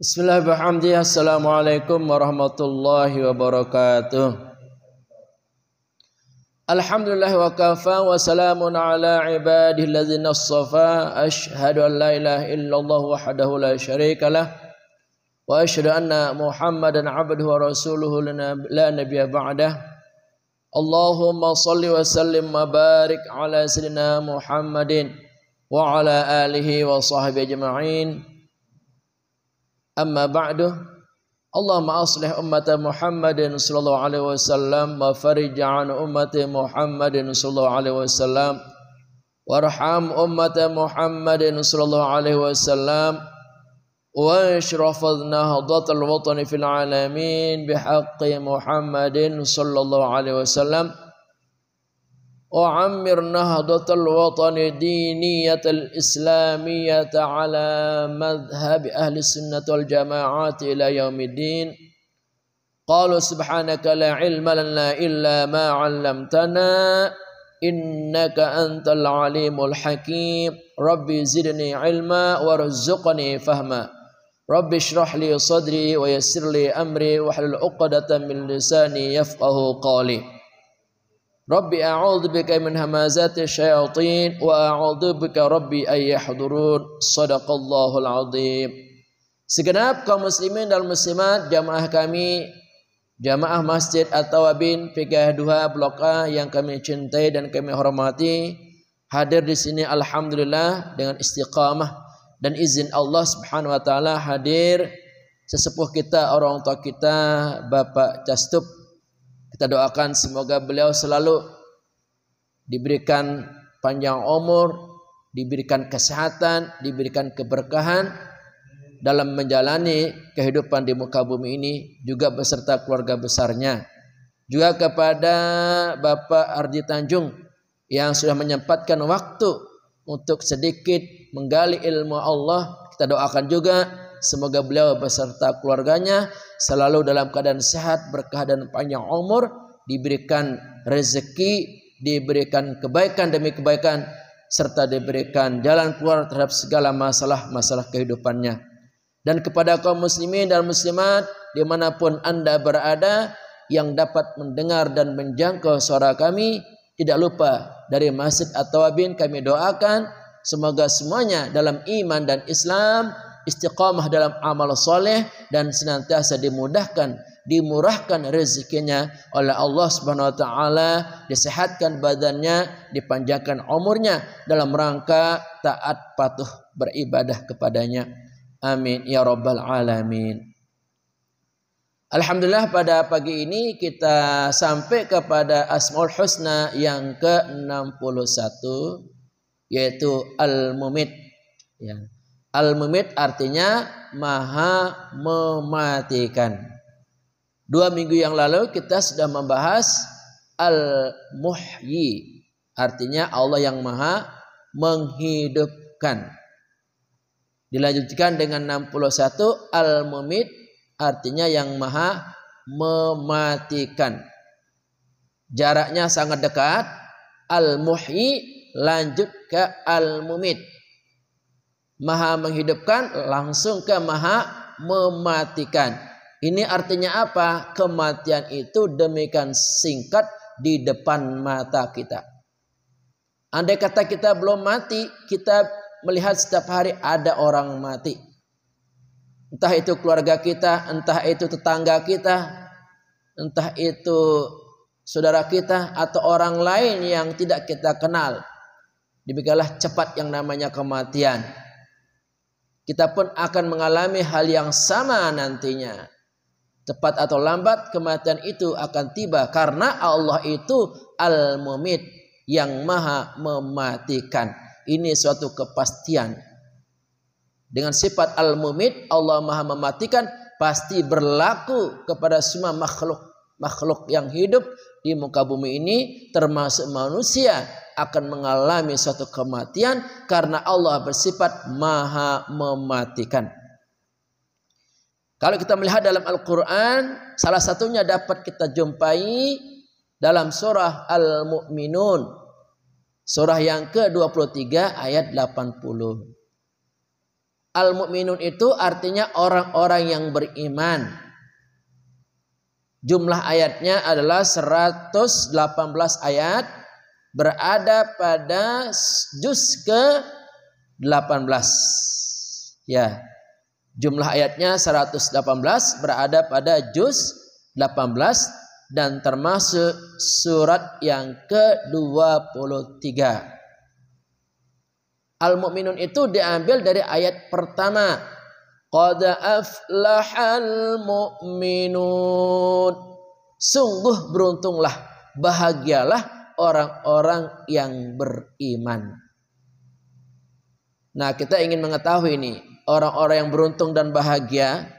Bismillahirrahmanirrahim. Assalamualaikum warahmatullahi wabarakatuh. Alhamdulillah wa kafa wa salamun ala ibadihi alladzina assafa. Asyhadu an la ilaha illallah wahdahu la syarika lah wa asyhadu anna Muhammadan abduhu wa rasuluhu la nabiyya ba'dah. Allahumma salli wa sallim wa barik ala sayyidina Muhammadin wa ala alihi wa sahbihi ajma'in. Amma ba'du. Allahumma aslih ummata Muhammadin sallallahu alaihi wasallam wa farij an ummati Muhammadin sallallahu alaihi wasallam warham ummata Muhammadin sallallahu alaihi wasallam wa ashrafadh nahdatal watani fil alamin bihaqqi Muhammadin sallallahu alaihi wasallam وعمر نهضة الوطن دينية الإسلامية على مذهب أهل السنة والجماعات إلى يوم الدين. قالوا سبحانك لا علم لنا إلا ما علمتنا إنك أنت العليم الحكيم. ربي زدني علما وارزقني فهما. ربي اشرح لي صدري ويسر لي أمري واحلل عقدة من لساني يفقه قولي. Rabbi a'udzu bika min hamazati syayatin wa a'udzu bika rabbi ay yahdurun. Shadaqallahul azim. Segenap kaum muslimin dan muslimat jamaah kami, jamaah Masjid At-Tawabin PKH 2 Blok A yang kami cintai dan kami hormati, hadir di sini alhamdulillah dengan istiqamah dan izin Allah Subhanahu wa taala hadir sesepuh kita, orang tua kita, Bapak Castup. Kita doakan semoga beliau selalu diberikan panjang umur, diberikan kesehatan, diberikan keberkahan dalam menjalani kehidupan di muka bumi ini, juga beserta keluarga besarnya. Juga kepada Bapak Ardi Tanjung yang sudah menyempatkan waktu untuk sedikit menggali ilmu Allah. Kita doakan juga semoga beliau beserta keluarganya selalu dalam keadaan sehat, berkah dan panjang umur, diberikan rezeki, diberikan kebaikan demi kebaikan, serta diberikan jalan keluar terhadap segala masalah-masalah kehidupannya. Dan kepada kaum muslimin dan muslimat dimanapun Anda berada yang dapat mendengar dan menjangkau suara kami, tidak lupa dari Masjid At-Tawabin kami doakan semoga semuanya dalam iman dan Islam, istiqamah dalam amal soleh, dan senantiasa dimudahkan, dimurahkan rezekinya oleh Allah Subhanahu wa taala, disehatkan badannya, dipanjangkan umurnya dalam rangka taat patuh beribadah kepadanya. Amin ya rabbal alamin. Alhamdulillah pada pagi ini kita sampai kepada Asmaul Husna yang ke-61, yaitu Al-Mumit. Ya. Al-Mumit artinya maha mematikan. 2 minggu yang lalu kita sudah membahas Al-Muhyi, artinya Allah yang maha menghidupkan. Dilanjutkan dengan 61 Al-Mumit, artinya yang maha mematikan. Jaraknya sangat dekat. Al-Muhyi lanjut ke Al-Mumit. Maha menghidupkan langsung ke maha mematikan. Ini artinya apa? Kematian itu demikian singkat di depan mata kita. Andai kata kita belum mati, kita melihat setiap hari ada orang mati. Entah itu keluarga kita, entah itu tetangga kita, entah itu saudara kita atau orang lain yang tidak kita kenal. Demikianlah cepat yang namanya kematian. Kita pun akan mengalami hal yang sama nantinya. Cepat atau lambat kematian itu akan tiba karena Allah itu Al-Mumit, yang maha mematikan. Ini suatu kepastian. Dengan sifat Al-Mumit, Allah maha mematikan, pasti berlaku kepada semua makhluk yang hidup di muka bumi ini, termasuk manusia, akan mengalami suatu kematian karena Allah bersifat maha mematikan. Kalau kita melihat dalam Al-Quran, salah satunya dapat kita jumpai dalam surah Al-Mu'minun, surah yang ke-23 ayat 80. Al-mu'minun itu artinya orang-orang yang beriman. Jumlah ayatnya adalah 118 ayat, berada pada juz ke-18. Ya. Jumlah ayatnya 118, berada pada juz 18 dan termasuk surat yang ke-23. Al-mu'minun itu diambil dari ayat pertama. Qad aflahal mu'minun. Sungguh beruntunglah, bahagialah orang-orang yang beriman. Nah, kita ingin mengetahui ini, orang-orang yang beruntung dan bahagia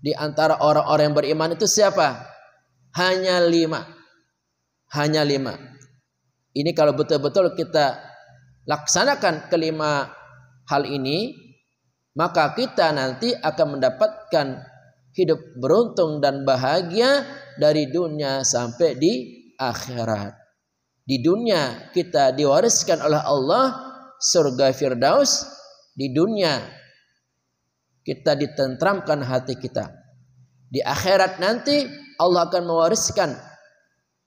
di antara orang-orang yang beriman itu siapa? Hanya 5. Hanya 5. Ini kalau betul-betul kita laksanakan kelima hal ini, maka kita nanti akan mendapatkan hidup beruntung dan bahagia dari dunia sampai di akhirat. Di dunia kita diwariskan oleh Allah surga Firdaus. Di dunia kita ditentramkan hati kita. Di akhirat nanti Allah akan mewariskan,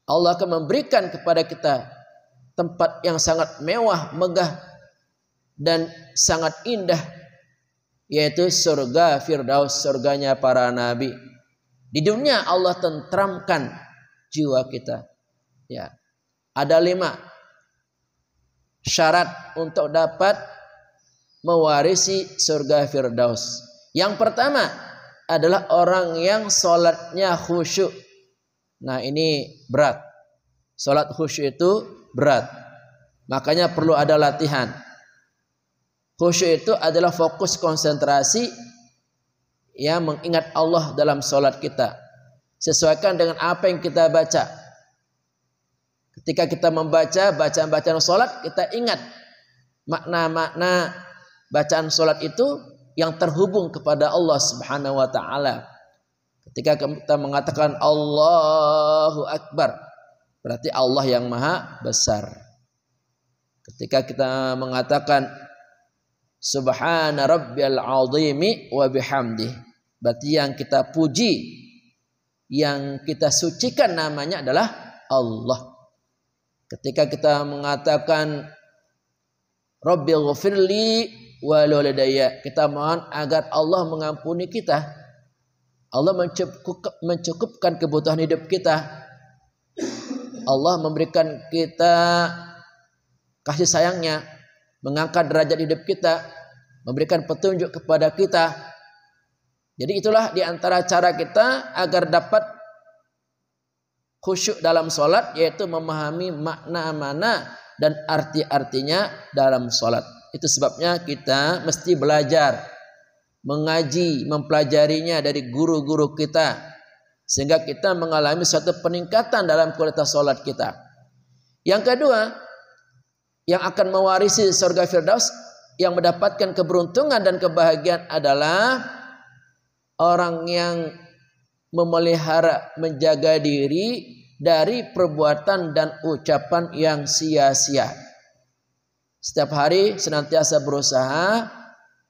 Allah akan memberikan kepada kita tempat yang sangat mewah, megah, dan sangat indah, yaitu surga Firdaus, surganya para nabi. Di dunia Allah tentramkan jiwa kita. Ya, ada 5 syarat untuk dapat mewarisi surga Firdaus. Yang pertama adalah orang yang sholatnya khusyuk. Nah, ini berat. Sholat khusyuk itu berat. Makanya perlu ada latihan. Khusyuk itu adalah fokus konsentrasi yang mengingat Allah dalam sholat kita. Sesuaikan dengan apa yang kita baca. Ketika kita membaca bacaan-bacaan sholat, kita ingat makna-makna bacaan sholat itu yang terhubung kepada Allah Subhanahu wa ta'ala. Ketika kita mengatakan Allahu Akbar, berarti Allah yang maha besar. Ketika kita mengatakan Subhana rabbiyal azimi wa bihamdih, berarti yang kita puji, yang kita sucikan namanya adalah Allah. Ketika kita mengatakan Rabbil ghafirli wa liwalidayya, kita mohon agar Allah mengampuni kita. Allah mencukupkan kebutuhan hidup kita. Allah memberikan kita kasih sayangnya, mengangkat derajat hidup kita, memberikan petunjuk kepada kita. Jadi itulah diantara cara kita agar dapat khusyuk dalam sholat, yaitu memahami makna-makna dan arti-artinya dalam sholat. Itu sebabnya kita mesti belajar, mengaji, mempelajarinya dari guru-guru kita, sehingga kita mengalami suatu peningkatan dalam kualitas sholat kita. Yang kedua, yang akan mewarisi surga Firdaus, yang mendapatkan keberuntungan dan kebahagiaan adalah orang yang memelihara, menjaga diri dari perbuatan dan ucapan yang sia-sia. Setiap hari senantiasa berusaha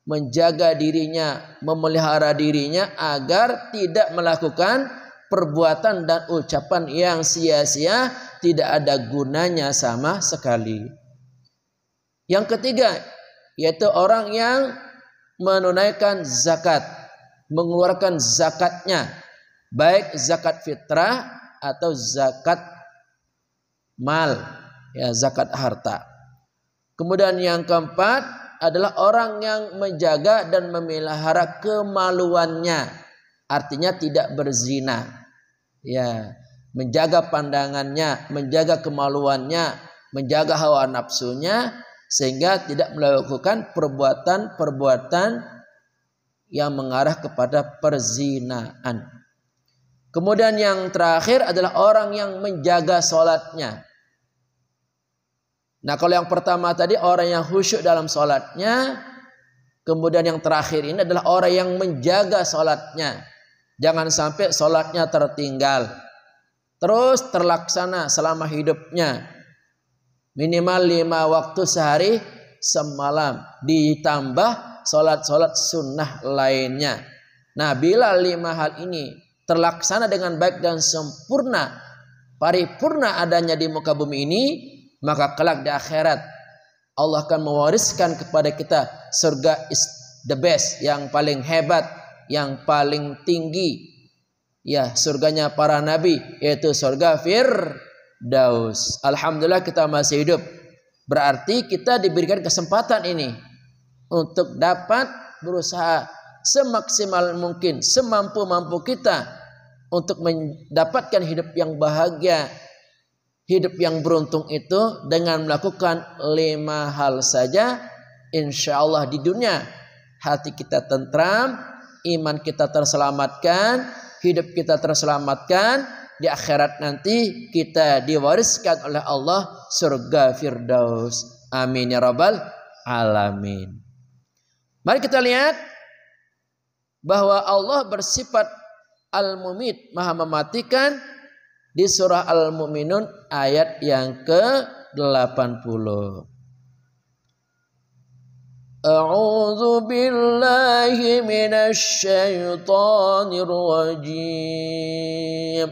menjaga dirinya, memelihara dirinya agar tidak melakukan perbuatan dan ucapan yang sia-sia, tidak ada gunanya sama sekali. Yang ketiga, yaitu orang yang menunaikan zakat, mengeluarkan zakatnya, baik zakat fitrah atau zakat mal, ya, zakat harta. Kemudian yang keempat adalah orang yang menjaga dan memelihara kemaluannya, artinya tidak berzina, ya, menjaga pandangannya, menjaga kemaluannya, menjaga hawa nafsunya, sehingga tidak melakukan perbuatan-perbuatan yang mengarah kepada perzinaan. Kemudian yang terakhir adalah orang yang menjaga sholatnya. Nah, kalau yang pertama tadi orang yang khusyuk dalam sholatnya, kemudian yang terakhir ini adalah orang yang menjaga sholatnya. Jangan sampai sholatnya tertinggal, terus terlaksana selama hidupnya. Minimal 5 waktu sehari semalam, ditambah sholat-sholat sunnah lainnya. Nah, bila 5 hal ini terlaksana dengan baik dan sempurna, paripurna adanya di muka bumi ini, maka kelak di akhirat Allah akan mewariskan kepada kita surga is the best, yang paling hebat, yang paling tinggi. Ya, surganya para nabi, yaitu surga Firdaus. Alhamdulillah kita masih hidup. Berarti kita diberikan kesempatan ini untuk dapat berusaha semaksimal mungkin, semampu-mampu kita untuk mendapatkan hidup yang bahagia, hidup yang beruntung itu dengan melakukan 5 hal saja. Insya Allah di dunia hati kita tentram, iman kita terselamatkan, hidup kita terselamatkan. Di akhirat nanti kita diwariskan oleh Allah surga Firdaus. Amin ya rabbal alamin. Mari kita lihat bahwa Allah bersifat Al-Mumit, Maha mematikan, di surah Al-Mu'minun ayat yang ke-80. A'udzu billahi minasy syaithanir rajim.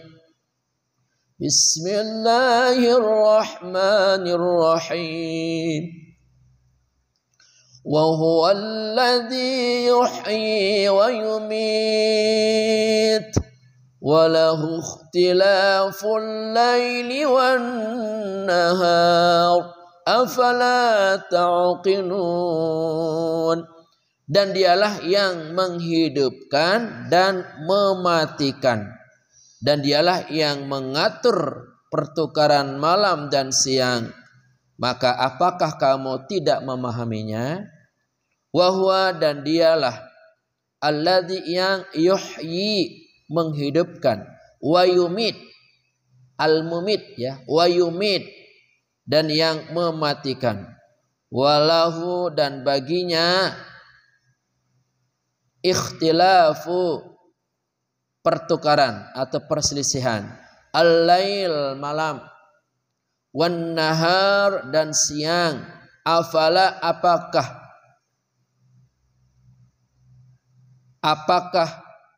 Bismillahirrahmanirrahim. وهو الذي يحيي ويميت وله اختلاف الليل والنهار أفلا تعقلون. Dan dialah yang menghidupkan dan mematikan, dan dialah yang mengatur pertukaran malam dan siang. Maka apakah kamu tidak memahaminya? Wahwa, dan dialah alladzi yang yuhyi, menghidupkan, wa yumit, al-mumit ya, wa yumit, dan yang mematikan, walahu, dan baginya ikhtilafu, pertukaran atau perselisihan, al-lail, malam, wan nahar, dan siang. Afala, apakah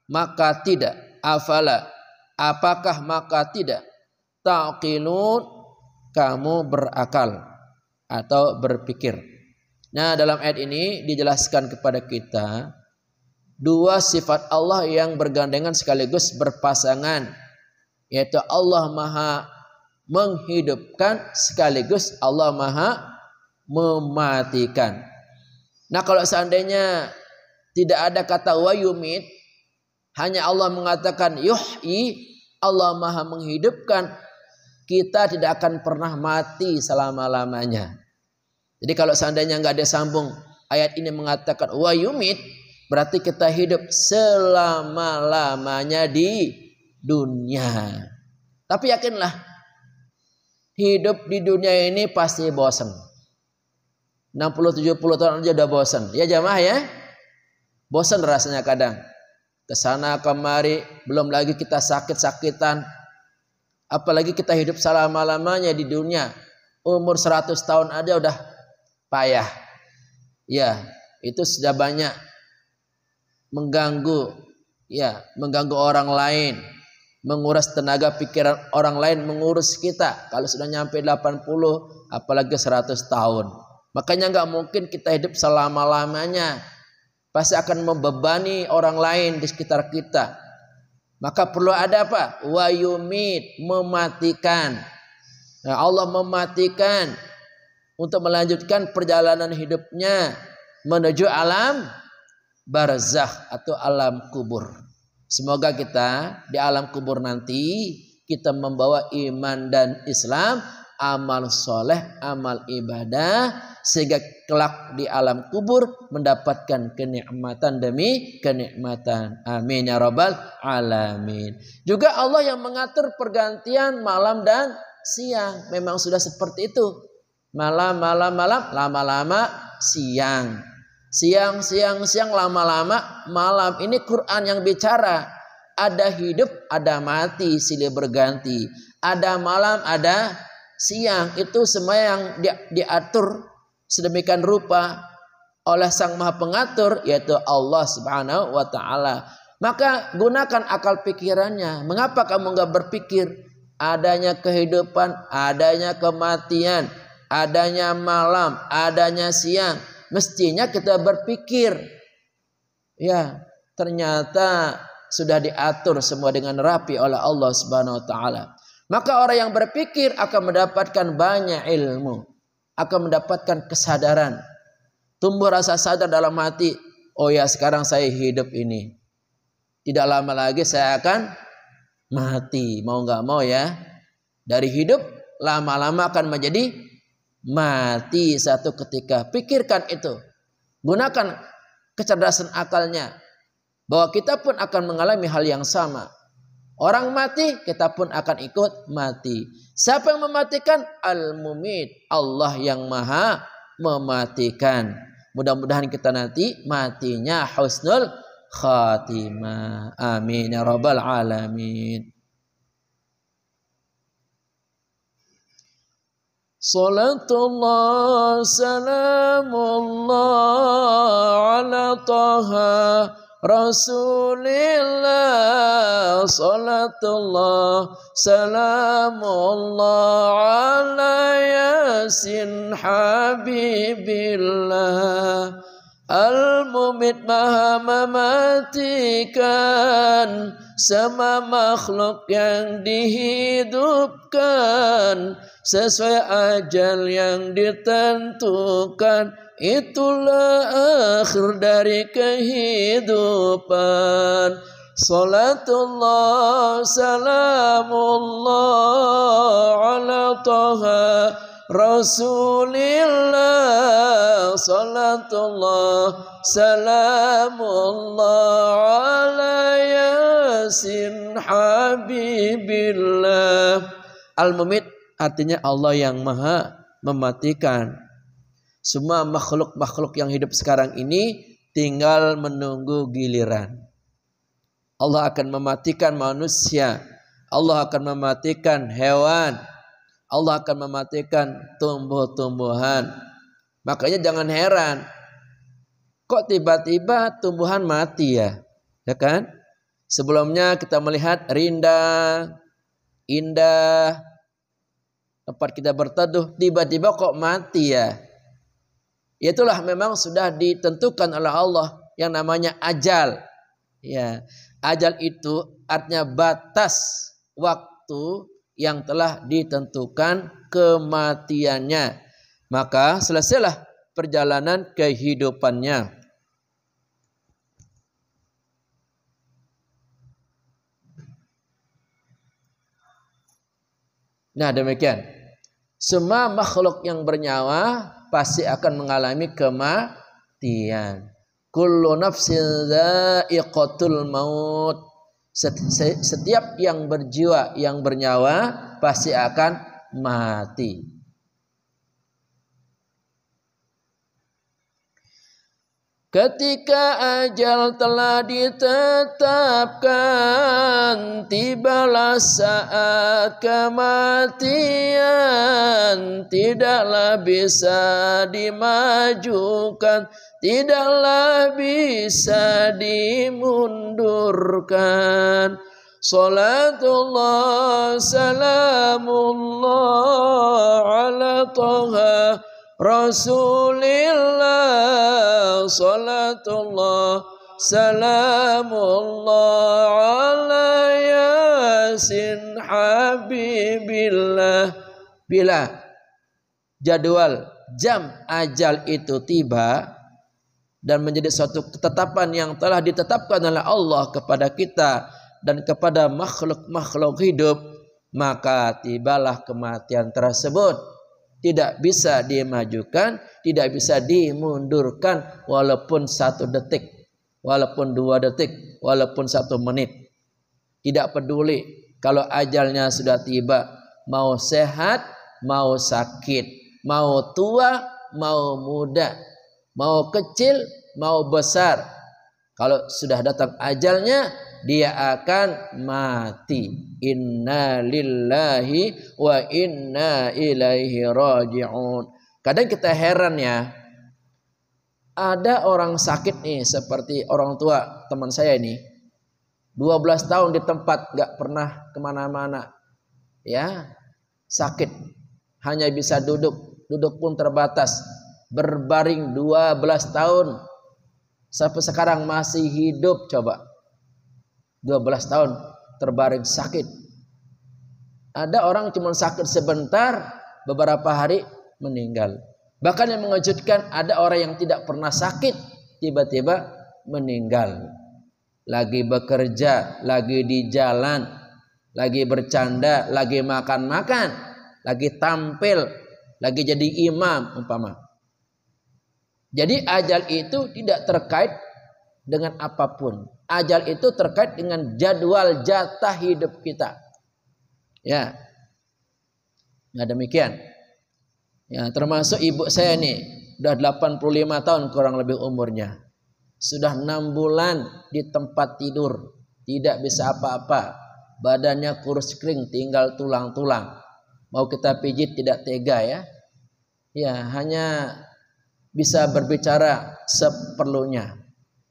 maka tidak, afala, apakah maka tidak, taqilun, kamu berakal atau berpikir. Nah, dalam ayat ini dijelaskan kepada kita 2 sifat Allah yang bergandengan sekaligus berpasangan, yaitu Allah Maha menghidupkan sekaligus Allah Maha mematikan. Nah, kalau seandainya tidak ada kata wa yumit, hanya Allah mengatakan yuhyi, Allah Maha menghidupkan, kita tidak akan pernah mati selama-lamanya. Jadi kalau seandainya nggak ada sambung, ayat ini mengatakan wa yumit, berarti kita hidup selama-lamanya di dunia. Tapi yakinlah, hidup di dunia ini pasti bosan. 60-70 tahun aja udah bosan. Ya jamaah ya. Bosan rasanya kadang. Kesana kemari, belum lagi kita sakit-sakitan. Apalagi kita hidup selama-lamanya di dunia. Umur 100 tahun aja udah payah. Ya, itu sudah banyak mengganggu. Ya, mengganggu orang lain. Menguras tenaga pikiran orang lain, mengurus kita. Kalau sudah nyampe 80, apalagi 100 tahun. Makanya nggak mungkin kita hidup selama-lamanya. Pasti akan membebani orang lain di sekitar kita. Maka perlu ada apa? Wa yumit, mematikan. Nah, Allah mematikan untuk melanjutkan perjalanan hidupnya menuju alam barzakh atau alam kubur. Semoga kita di alam kubur nanti kita membawa iman dan Islam, amal soleh, amal ibadah, sehingga kelak di alam kubur mendapatkan kenikmatan demi kenikmatan. Amin ya rabbal alamin. Juga Allah yang mengatur pergantian malam dan siang. Memang sudah seperti itu. Malam, lama-lama siang. Siang, lama-lama malam. Ini Quran yang bicara. Ada hidup, ada mati, silih berganti. Ada malam, ada siang. Itu semua yang diatur sedemikian rupa oleh Sang Maha Pengatur, yaitu Allah Subhanahu wa Ta'ala. Maka gunakan akal pikirannya. Mengapa kamu enggak berpikir adanya kehidupan, adanya kematian, adanya malam, adanya siang? Mestinya kita berpikir. Ya, ternyata sudah diatur semua dengan rapi oleh Allah Subhanahu wa Ta'ala. Maka orang yang berpikir akan mendapatkan banyak ilmu, akan mendapatkan kesadaran. Tumbuh rasa sadar dalam hati, oh ya sekarang saya hidup ini, tidak lama lagi saya akan mati, mau nggak mau ya. Dari hidup lama-lama akan menjadi mati satu ketika. Pikirkan itu, gunakan kecerdasan akalnya, bahwa kita pun akan mengalami hal yang sama. Orang mati, kita pun akan ikut mati. Siapa yang mematikan? Al-Mumit, Allah yang maha mematikan. Mudah-mudahan kita nanti matinya husnul khatimah. Amin ya rabbal alamin. Salatullah salamullah ala taha Rasulillah. Salatullah salamullah ala yasin habibillah. Al-Mumit maha mematikan semua makhluk yang dihidupkan sesuai ajal yang ditentukan. Itulah akhir dari kehidupan. Salatullah salamullah ala taha Rasulillah. Salatullah salamullah ala yasin habibillah. Al-Mumit artinya Allah yang maha mematikan. Semua makhluk-makhluk yang hidup sekarang ini tinggal menunggu giliran. Allah akan mematikan manusia. Allah akan mematikan hewan. Allah akan mematikan tumbuh-tumbuhan. Makanya jangan heran. Kok tiba-tiba tumbuhan mati ya? Ya kan? Sebelumnya kita melihat rindang, indah, tempat kita berteduh, tiba-tiba kok mati ya? Itulah memang sudah ditentukan oleh Allah yang namanya ajal. Ya, ajal itu artinya batas waktu yang telah ditentukan kematiannya. Maka selesailah perjalanan kehidupannya. Nah, demikian. Semua makhluk yang bernyawa pasti akan mengalami kematian. Kullu nafsin dha'iqatul maut. Setiap yang berjiwa, yang bernyawa pasti akan mati. Ketika ajal telah ditetapkan, tibalah saat kematian. Tidaklah bisa dimajukan, tidaklah bisa dimundurkan. Salatullah salamullah ala taha Rasulillah. Salatullah salamullah ala yasin habibillah. Bila jadwal jam ajal itu tiba dan menjadi suatu ketetapan yang telah ditetapkan oleh Allah kepada kita dan kepada makhluk-makhluk hidup, maka tibalah kematian tersebut. Tidak bisa dimajukan, tidak bisa dimundurkan, walaupun 1 detik, walaupun 2 detik, walaupun 1 menit. Tidak peduli kalau ajalnya sudah tiba, mau sehat, mau sakit, mau tua, mau muda, mau kecil, mau besar. Kalau sudah datang ajalnya, dia akan mati. Inna lillahi wa inna ilaihi raji'un. Kadang kita heran ya, ada orang sakit nih seperti orang tua teman saya ini, 12 tahun di tempat gak pernah kemana-mana, ya sakit, hanya bisa duduk pun terbatas, berbaring 12 tahun, sampai sekarang masih hidup. Coba 12 tahun terbaring sakit. Ada orang cuma sakit sebentar, beberapa hari meninggal. Bahkan yang mengejutkan, ada orang yang tidak pernah sakit tiba-tiba meninggal. Lagi bekerja, lagi di jalan, lagi bercanda, lagi makan-makan, lagi tampil, lagi jadi imam umpama. Jadi ajal itu tidak terkait dengan apapun. Ajal itu terkait dengan jadwal jatah hidup kita. Ya. Nah demikian. Ya, termasuk ibu saya nih, udah 85 tahun kurang lebih umurnya. Sudah 6 bulan di tempat tidur, tidak bisa apa-apa. Badannya kurus kering, tinggal tulang-tulang. Mau kita pijit tidak tega ya. Ya, hanya bisa berbicara seperlunya.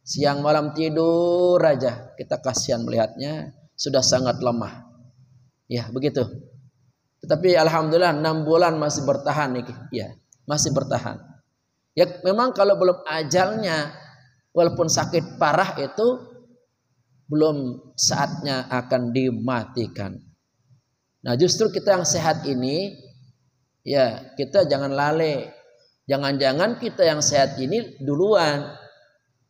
Siang malam tidur aja, kita kasihan melihatnya, sudah sangat lemah. Ya, begitu. Tetapi alhamdulillah 6 bulan masih bertahan nih, ya, masih bertahan. Ya memang kalau belum ajalnya, walaupun sakit parah itu belum saatnya akan dimatikan. Nah, justru kita yang sehat ini, ya kita jangan lalai. Jangan-jangan kita yang sehat ini duluan.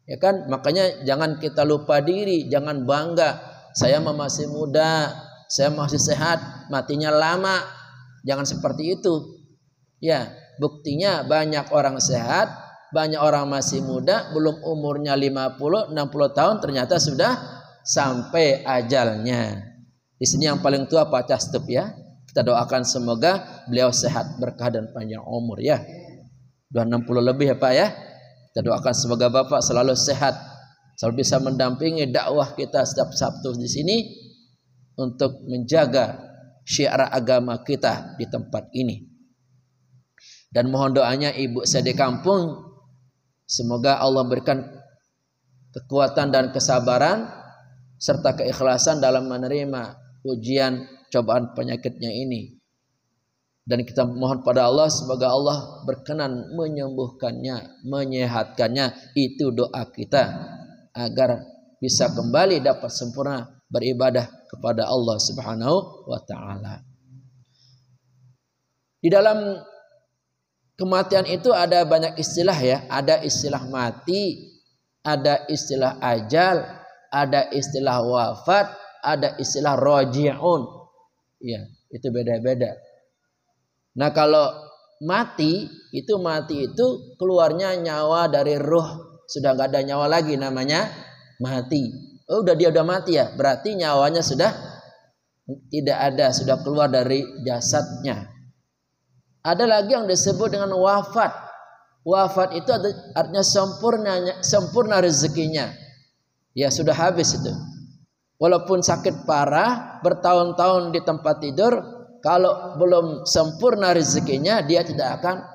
Ya kan? Makanya jangan kita lupa diri, jangan bangga. Saya masih muda, saya masih sehat, matinya lama. Jangan seperti itu. Ya, buktinya banyak orang sehat, banyak orang masih muda, belum umurnya 50, 60 tahun ternyata sudah sampai ajalnya. Di sini yang paling tua Pak Castup ya. Kita doakan semoga beliau sehat, berkah dan panjang umur ya. Sudah 60 lebih ya Pak ya. Kita doakan semoga Bapak selalu sehat, selalu bisa mendampingi dakwah kita setiap Sabtu di sini untuk menjaga syiar agama kita di tempat ini. Dan mohon doanya ibu saya di kampung, semoga Allah berikan kekuatan dan kesabaran serta keikhlasan dalam menerima ujian cobaan penyakitnya ini. Dan kita mohon pada Allah semoga Allah berkenan menyembuhkannya, menyehatkannya. Itu doa kita agar bisa kembali dapat sempurna beribadah kepada Allah Subhanahu wa taala. Di dalam kematian itu ada banyak istilah ya, ada istilah mati, ada istilah ajal, ada istilah wafat, ada istilah raji'un. Ya, itu beda-beda. Nah, kalau mati itu keluarnya nyawa dari ruh, sudah nggak ada nyawa lagi, namanya mati. Oh, dia udah mati ya, berarti nyawanya sudah tidak ada, sudah keluar dari jasadnya. Ada lagi yang disebut dengan wafat. Wafat itu artinya sempurna rezekinya. Ya sudah habis itu. Walaupun sakit parah, bertahun-tahun di tempat tidur, kalau belum sempurna rezekinya dia tidak akan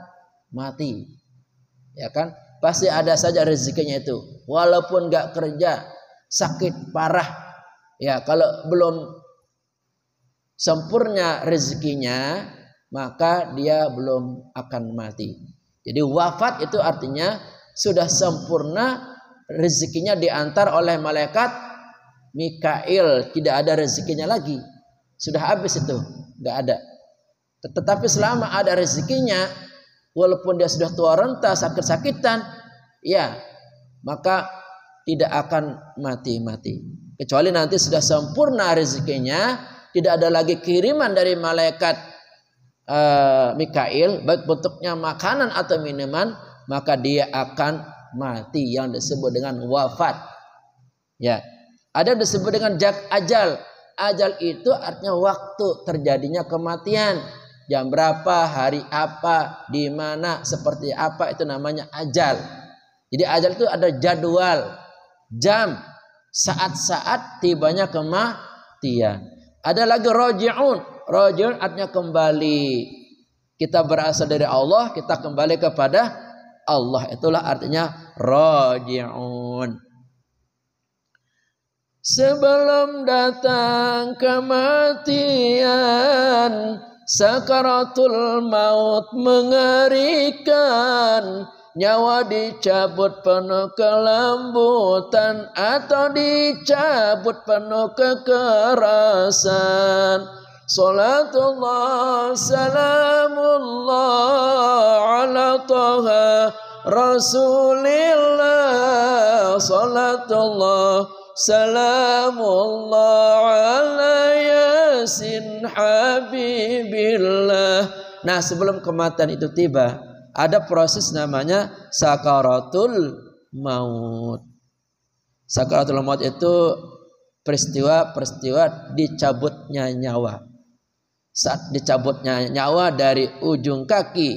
mati. Ya kan? Pasti ada saja rezekinya itu. Walaupun gak kerja, sakit parah, ya kalau belum sempurna rezekinya, maka dia belum akan mati. Jadi wafat itu artinya sudah sempurna rezekinya diantar oleh malaikat Mikail, tidak ada rezekinya lagi, sudah habis itu, nggak ada. Tetapi selama ada rezekinya, walaupun dia sudah tua renta, sakit-sakitan, ya maka tidak akan mati-mati. Kecuali nanti sudah sempurna rezekinya, tidak ada lagi kiriman dari malaikat Mikail, baik bentuknya makanan atau minuman, maka dia akan mati, yang disebut dengan wafat. Ya, ada yang disebut dengan ajal. Ajal itu artinya waktu terjadinya kematian. Jam berapa, hari apa, di mana, seperti apa, itu namanya ajal. Jadi ajal itu ada jadwal, jam, saat-saat tibanya kematian. Ada lagi roji'un. Roji'un artinya kembali. Kita berasal dari Allah, kita kembali kepada Allah. Itulah artinya raji'un. Sebelum datang kematian, sakaratul maut mengerikan. Nyawa dicabut penuh kelembutan atau dicabut penuh kekerasan. Salatullah salamullah ala Taha Rasulillah. Salatullah salamullah ala Yasin Habibillah. Nah, sebelum kematian itu tiba, ada proses namanya sakaratul maut. Sakaratul maut itu peristiwa dicabutnya nyawa. Saat dicabutnya nyawa dari ujung kaki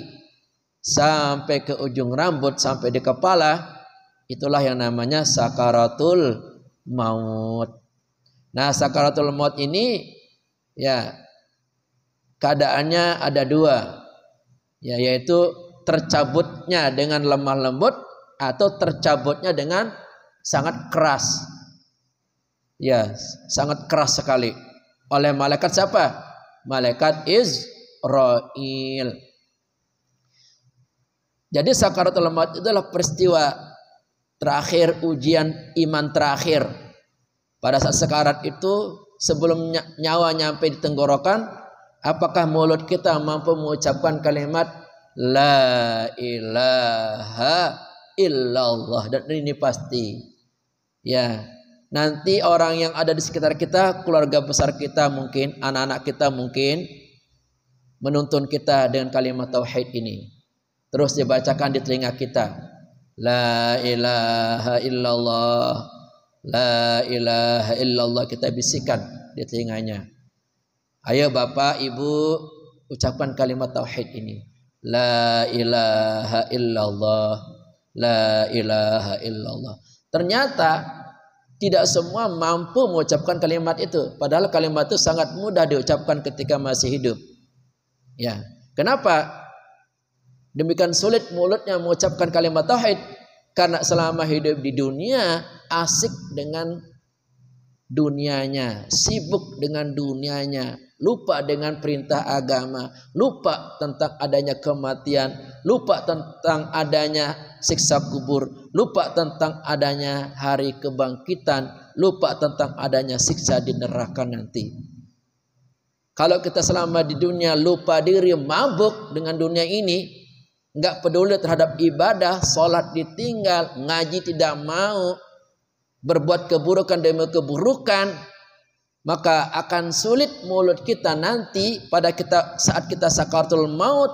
sampai ke ujung rambut sampai di kepala, itulah yang namanya sakaratul maut. Nah, sakaratul maut ini ya keadaannya ada dua, ya, yaitu tercabutnya dengan lemah lembut atau tercabutnya dengan sangat keras. Ya, sangat keras sekali. Oleh malaikat siapa? Malaikat Israil. Jadi sakaratul maut itu adalah peristiwa terakhir, ujian iman terakhir. Pada saat sekarat itu, sebelum nyawa nyampe di tenggorokan, apakah mulut kita mampu mengucapkan kalimat La ilaha illallah? Dan ini pasti, ya, nanti orang yang ada di sekitar kita, keluarga besar kita mungkin, anak-anak kita mungkin menuntun kita dengan kalimat tauhid ini. Terus dibacakan di telinga kita, La ilaha illallah, La ilaha illallah, kita bisikan di telinganya. Ayo Bapak Ibu, ucapkan kalimat tauhid ini. La ilaha illallah, La ilaha illallah. Ternyata tidak semua mampu mengucapkan kalimat itu. Padahal kalimat itu sangat mudah diucapkan ketika masih hidup. Ya, kenapa demikian sulit mulutnya mengucapkan kalimat tauhid? Karena selama hidup di dunia asik dengan dunianya, sibuk dengan dunianya, lupa dengan perintah agama, lupa tentang adanya kematian, lupa tentang adanya siksa kubur, lupa tentang adanya hari kebangkitan, lupa tentang adanya siksa di neraka nanti. Kalau kita selama di dunia lupa diri, mabuk dengan dunia ini, nggak peduli terhadap ibadah, sholat ditinggal, ngaji tidak mau, berbuat keburukan demi keburukan, maka akan sulit mulut kita nanti saat kita sakaratul maut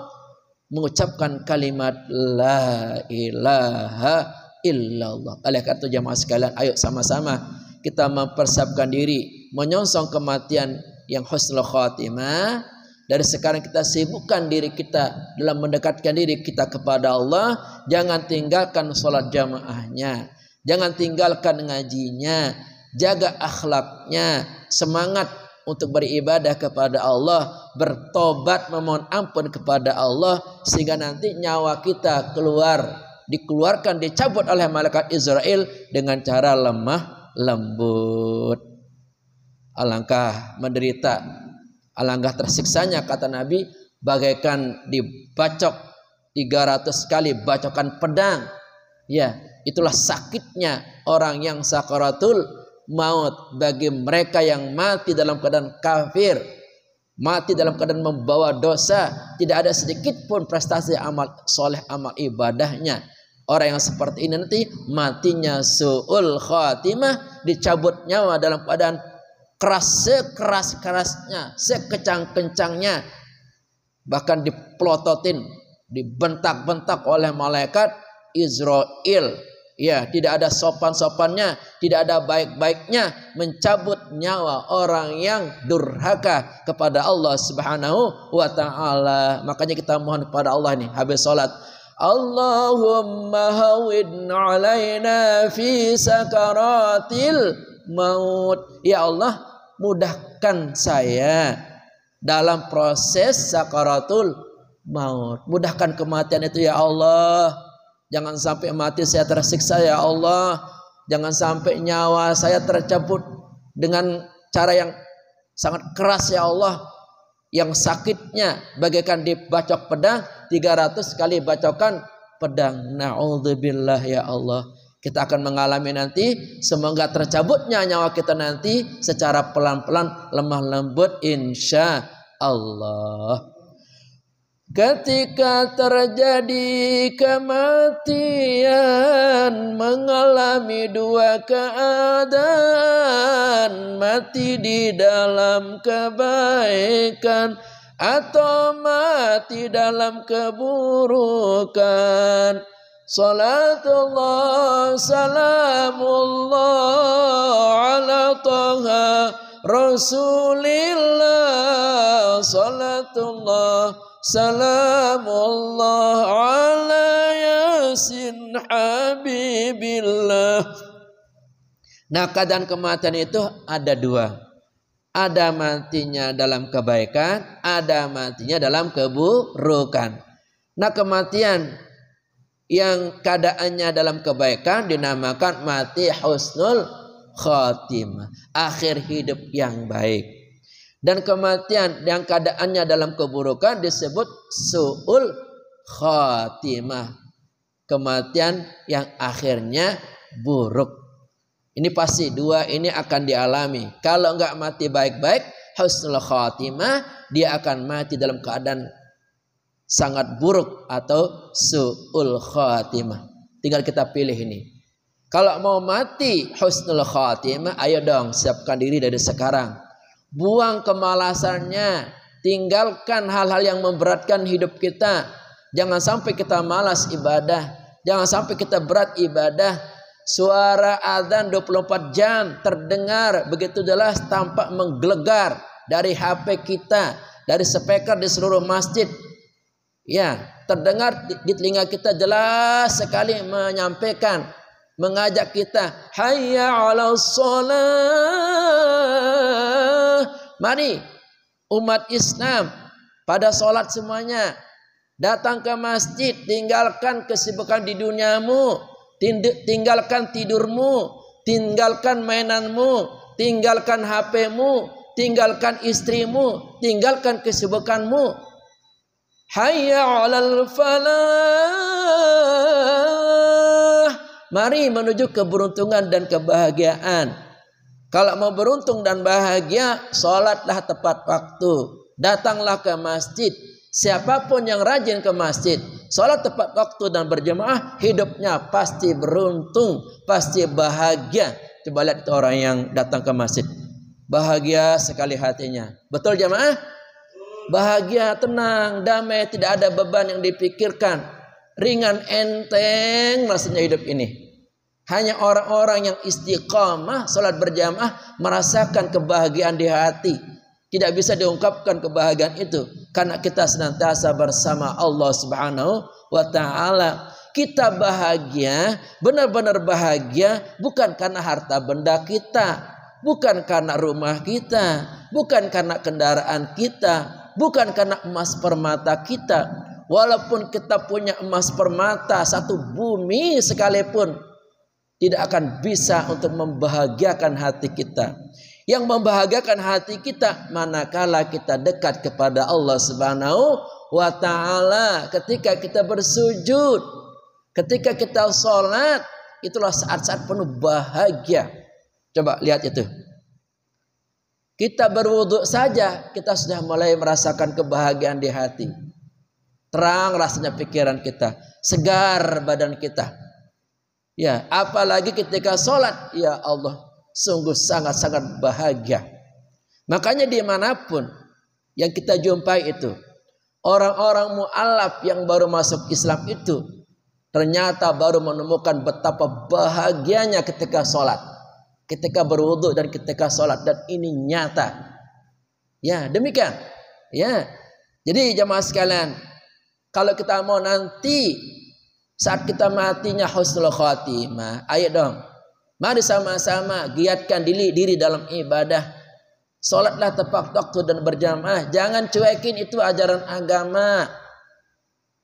mengucapkan kalimat La ilaha illallah. Oleh karena itu jamaah sekalian, ayo sama-sama kita mempersiapkan diri menyongsong kematian yang husnul khatimah. Dari sekarang kita sibukkan diri kita dalam mendekatkan diri kita kepada Allah. Jangan tinggalkan sholat jamaahnya, jangan tinggalkan ngajinya, jaga akhlaknya, semangat untuk beribadah kepada Allah, bertobat memohon ampun kepada Allah, sehingga nanti nyawa kita dikeluarkan, dicabut oleh malaikat Israel dengan cara lemah lembut. Alangkah menderita, alangkah tersiksanya, kata Nabi, bagaikan dibacok 300 kali bacokan pedang. Ya, itulah sakitnya orang yang sakaratul maut. Bagi mereka yang mati dalam keadaan kafir, mati dalam keadaan membawa dosa, tidak ada sedikit pun prestasi amal soleh, amal ibadahnya. Orang yang seperti ini nanti matinya su'ul khatimah, dicabut nyawa dalam keadaan keras, sekeras-kerasnya, sekecang-kencangnya, bahkan dipelototin, dibentak-bentak oleh malaikat Israel. Ya, tidak ada sopan-sopannya, tidak ada baik-baiknya mencabut nyawa orang yang durhaka kepada Allah Subhanahu wa ta'ala. Makanya kita mohon kepada Allah nih habis salat, Allahumma hawwin alaina fi sakaratil maut. Ya Allah, mudahkan saya dalam proses sakaratul maut. Mudahkan kematian itu ya Allah. Jangan sampai mati saya tersiksa ya Allah. Jangan sampai nyawa saya tercabut dengan cara yang sangat keras ya Allah. Yang sakitnya bagaikan dibacok pedang, 300 kali bacokan pedang. Na'udzubillah ya Allah. Kita akan mengalami nanti, semoga tercabutnya nyawa kita nanti secara pelan-pelan, lemah lembut insya Allah. Ketika terjadi kematian, mengalami dua keadaan, mati di dalam kebaikan atau mati dalam keburukan. Salatullah salamullah ala Taha Rasulillah. Salatullah salamullah ala Yasin Habibillah. Nah, keadaan kematian itu ada dua. Ada matinya dalam kebaikan, ada matinya dalam keburukan. Nah, kematian yang keadaannya dalam kebaikan dinamakan mati husnul khatimah, akhir hidup yang baik. Dan kematian yang keadaannya dalam keburukan disebut su'ul khatimah, kematian yang akhirnya buruk. Ini pasti dua ini akan dialami. Kalau enggak mati baik-baik, husnul khatimah, dia akan mati dalam keadaan sangat buruk atau su'ul khatimah. Tinggal kita pilih ini. Kalau mau mati husnul khatimah, ayo dong siapkan diri dari sekarang. Buang kemalasannya, tinggalkan hal-hal yang memberatkan hidup kita. Jangan sampai kita malas ibadah, jangan sampai kita berat ibadah. Suara azan 24 jam terdengar begitu jelas, tampak menggelegar dari HP kita, dari speaker di seluruh masjid. Ya, terdengar di telinga kita jelas sekali menyampaikan, mengajak kita, hayya 'alas shalah. Mari umat Islam pada sholat semuanya, datang ke masjid, tinggalkan kesibukan di duniamu, tinggalkan tidurmu, tinggalkan mainanmu, tinggalkan HP-mu, tinggalkan istrimu, tinggalkan kesibukanmu. Hayya 'alal falah. Mari menuju keberuntungan dan kebahagiaan. Kalau mau beruntung dan bahagia, sholatlah tepat waktu, datanglah ke masjid. Siapapun yang rajin ke masjid, sholat tepat waktu dan berjemaah, hidupnya pasti beruntung, pasti bahagia. Coba lihat itu orang yang datang ke masjid, bahagia sekali hatinya. Betul jemaah? Bahagia, tenang, damai, tidak ada beban yang dipikirkan, ringan, enteng rasanya hidup ini. Hanya orang-orang yang istiqamah sholat berjamaah merasakan kebahagiaan di hati. Tidak bisa diungkapkan kebahagiaan itu karena kita senantiasa bersama Allah Subhanahu wa taala. Kita bahagia, benar-benar bahagia bukan karena harta benda kita, bukan karena rumah kita, bukan karena kendaraan kita, bukan karena emas permata kita. Walaupun kita punya emas permata satu bumi sekalipun, tidak akan bisa untuk membahagiakan hati kita. Yang membahagiakan hati kita manakala kita dekat kepada Allah Subhanahu wa taala. Ketika kita bersujud, ketika kita sholat, itulah saat-saat penuh bahagia. Coba lihat itu. Kita berwudu saja, kita sudah mulai merasakan kebahagiaan di hati. Terang rasanya pikiran kita, segar badan kita. Ya, apalagi ketika sholat, ya Allah, sungguh sangat-sangat bahagia. Makanya dimanapun yang kita jumpai itu, orang-orang mu'alaf yang baru masuk Islam itu, ternyata baru menemukan betapa bahagianya ketika sholat, ketika berwudu dan ketika sholat, dan ini nyata. Ya, demikian. Ya, jadi jamaah sekalian, kalau kita mau nanti saat kita matinya husnul khatimah, ayo dong, mari sama-sama giatkan diri dalam ibadah. Sholatlah tepat waktu dan berjamaah. Jangan cuekin itu ajaran agama.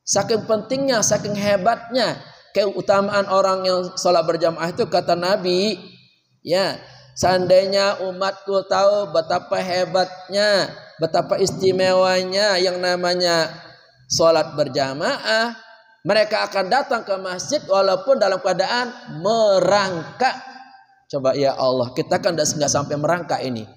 Saking pentingnya, saking hebatnya keutamaan orang yang sholat berjamaah itu, kata Nabi, ya, seandainya umatku tahu betapa hebatnya, betapa istimewanya yang namanya sholat berjamaah, mereka akan datang ke masjid walaupun dalam keadaan merangkak. Coba ya Allah, kita kan nggak sampai merangkak ini.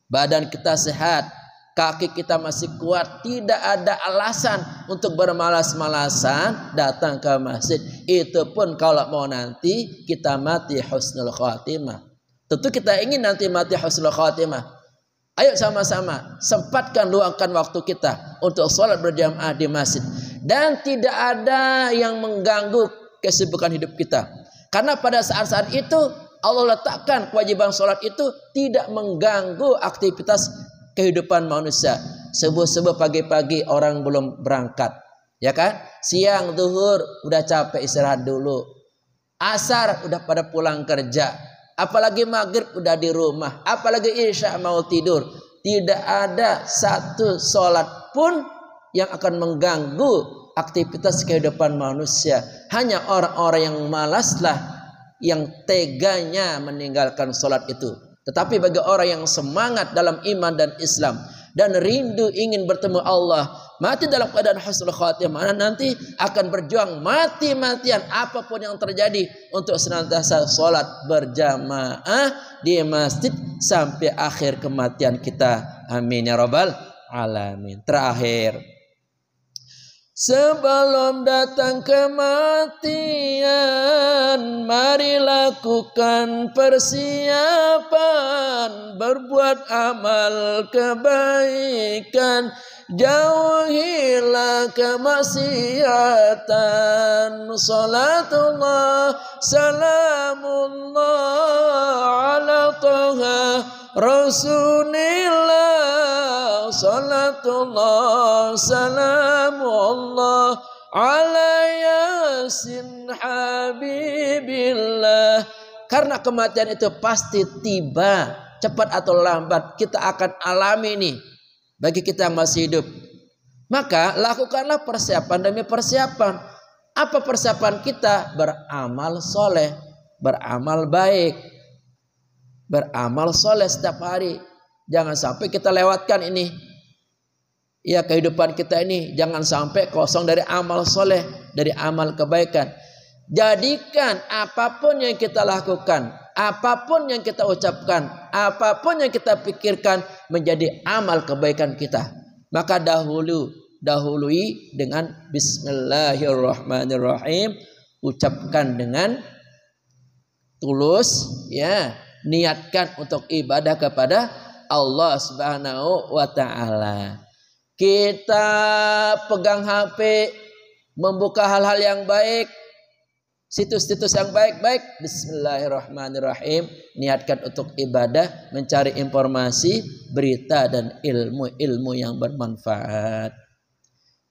Badan kita sehat, kaki kita masih kuat, tidak ada alasan untuk bermalas-malasan datang ke masjid. Itu pun kalau mau nanti kita mati husnul khatimah. Tentu kita ingin nanti mati husnul khatimah. Ayo sama-sama sempatkan, luangkan waktu kita untuk sholat berjamaah di masjid. Dan tidak ada yang mengganggu kesibukan hidup kita. Karena pada saat-saat itu Allah letakkan kewajiban sholat itu tidak mengganggu aktivitas kehidupan manusia. Subuh-subuh pagi-pagi orang belum berangkat, ya kan? Siang zuhur udah capek istirahat dulu. Asar udah pada pulang kerja. Apalagi maghrib udah di rumah. Apalagi isya mau tidur. Tidak ada satu sholat pun yang akan mengganggu aktivitas kehidupan manusia. Hanya orang-orang yang malaslah yang teganya meninggalkan sholat itu. Tetapi bagi orang yang semangat dalam iman dan Islam dan rindu ingin bertemu Allah, mati dalam keadaan husnul khatimah, nanti akan berjuang mati-matian apapun yang terjadi untuk senantiasa sholat berjamaah di masjid sampai akhir kematian kita. Amin ya rabbal alamin. Terakhir, sebelum datang kematian, mari lakukan persiapan, berbuat amal kebaikan, jauhilah kemaksiatan. Salatullah salamullah ala Taha Rasulillah. Salatullah salamullah ala Yasin Habibillah. Karena kematian itu pasti tiba, cepat atau lambat kita akan alami ini. Bagi kita yang masih hidup, maka lakukanlah persiapan demi persiapan. Apa persiapan kita? Beramal soleh, beramal baik, beramal soleh setiap hari. Jangan sampai kita lewatkan ini. Ya, kehidupan kita ini jangan sampai kosong dari amal soleh, dari amal kebaikan. Jadikan apapun yang kita lakukan, apapun yang kita ucapkan, apapun yang kita pikirkan menjadi amal kebaikan kita. Maka dahului dengan bismillahirrahmanirrahim. Ucapkan dengan tulus, ya, niatkan untuk ibadah kepada Allah Subhanahu wa taala. Kita pegang HP, membuka hal-hal yang baik, situs-situs yang baik-baik, bismillahirrahmanirrahim, niatkan untuk ibadah, mencari informasi, berita dan ilmu-ilmu yang bermanfaat.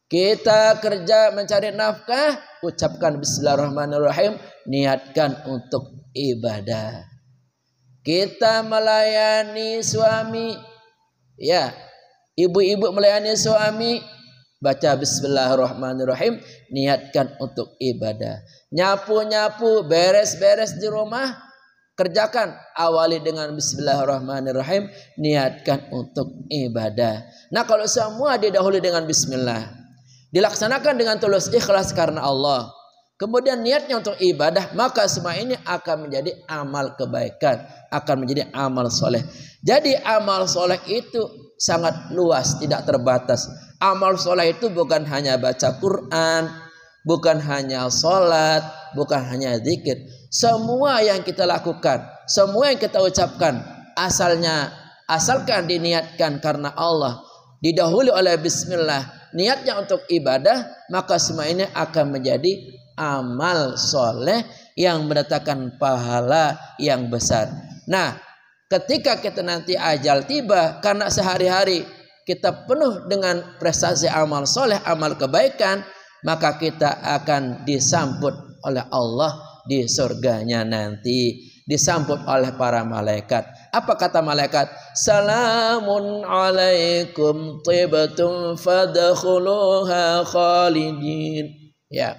Kita kerja mencari nafkah, ucapkan bismillahirrahmanirrahim, niatkan untuk ibadah. Kita melayani suami, ya, ibu-ibu melayani suami, baca bismillahirrahmanirrahim, niatkan untuk ibadah. Nyapu-nyapu, beres-beres di rumah, kerjakan, awali dengan bismillahirrahmanirrahim, niatkan untuk ibadah. Nah, kalau semua didahului dengan bismillah, dilaksanakan dengan tulus ikhlas karena Allah, kemudian niatnya untuk ibadah, maka semua ini akan menjadi amal kebaikan, akan menjadi amal soleh. Jadi amal soleh itu sangat luas, tidak terbatas. Amal soleh itu bukan hanya baca Quran, bukan hanya sholat, bukan hanya zikir. Semua yang kita lakukan, semua yang kita ucapkan, asalkan diniatkan karena Allah, didahului oleh bismillah, niatnya untuk ibadah, maka semua ini akan menjadi amal soleh yang mendatangkan pahala yang besar. Nah, ketika kita nanti ajal tiba, karena sehari-hari kita penuh dengan prestasi amal soleh, amal kebaikan, maka kita akan disambut oleh Allah di surganya nanti. disambut oleh para malaikat. Apa kata malaikat? Salamun alaikum tibtum fadkhuluha khalidin. Ya.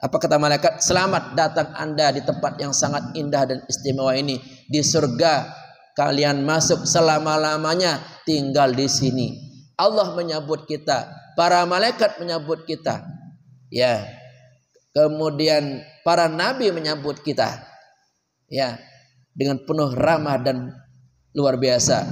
Apa kata malaikat? Selamat datang Anda di tempat yang sangat indah dan istimewa ini. Di surga kalian masuk selama-lamanya, tinggal di sini. Allah menyambut kita, para malaikat menyambut kita. Ya. Kemudian para nabi menyambut kita. Ya, dengan penuh ramah dan luar biasa.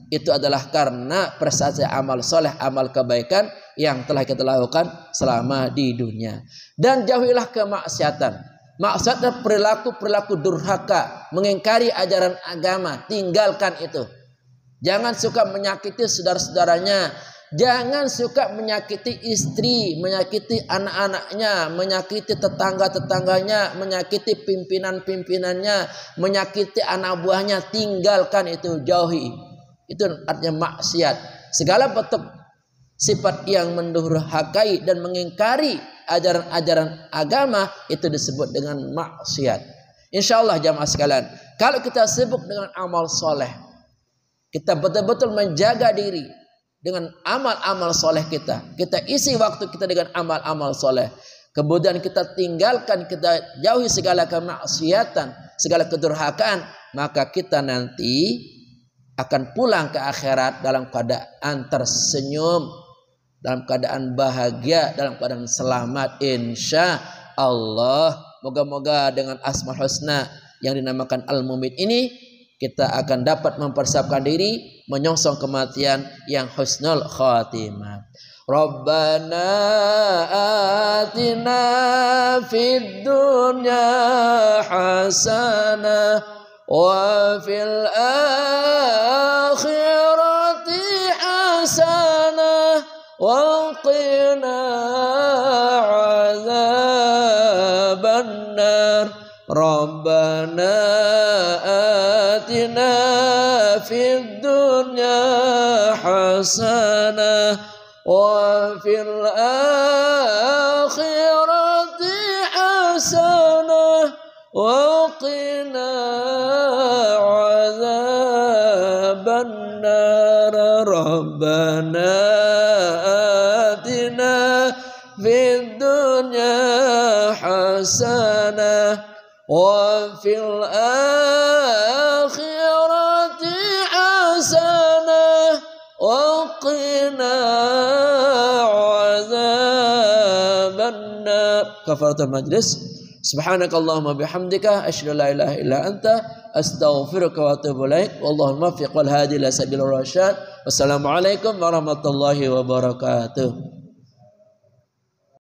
Itu adalah karena prestasi amal soleh, amal kebaikan yang telah kita lakukan selama di dunia. Dan jauhilah kemaksiatan. Maksudnya perilaku durhaka, mengingkari ajaran agama, tinggalkan itu. Jangan suka menyakiti saudara-saudaranya. Jangan suka menyakiti istri, menyakiti anak-anaknya, menyakiti tetangga-tetangganya, menyakiti pimpinan-pimpinannya, menyakiti anak buahnya. Tinggalkan itu, jauhi. Itu artinya maksiat. Segala bentuk sifat yang mendurhakai dan mengingkari ajaran-ajaran agama itu disebut dengan maksiat. Insyaallah jamaah sekalian, kalau kita sibuk dengan amal soleh, kita betul-betul menjaga diri dengan amal-amal soleh kita. Kita isi waktu kita dengan amal-amal soleh. Kemudian kita tinggalkan, kita jauhi segala kemaksiatan, segala kedurhakaan. Maka kita nanti akan pulang ke akhirat dalam keadaan tersenyum, dalam keadaan bahagia, dalam keadaan selamat. Insya Allah. Moga-moga dengan Asmaul Husna yang dinamakan Al-Mumin ini, kita akan dapat mempersiapkan diri menyongsong kematian yang husnul khatimah. Rabbana atina fid dunya hasanah wa fil akhirati hasanah wa qina adzabannar. Rabbana atina fid dunya hasanah wa fil akhirati hasanah wa qina adzabannar. Rabbana atina fid dunya hasanah wa fil akhirati hasanah wa qina adzabannar. Kafaratul majlis. Subhanakallahumma bihamdika asyhadu an la ilaha illa anta astaghfiruka wa atubu ilaik. Wallahul muwaffiq wal hadi ila sabilir rasyad. Wassalamualaikum warahmatullahi wabarakatuh.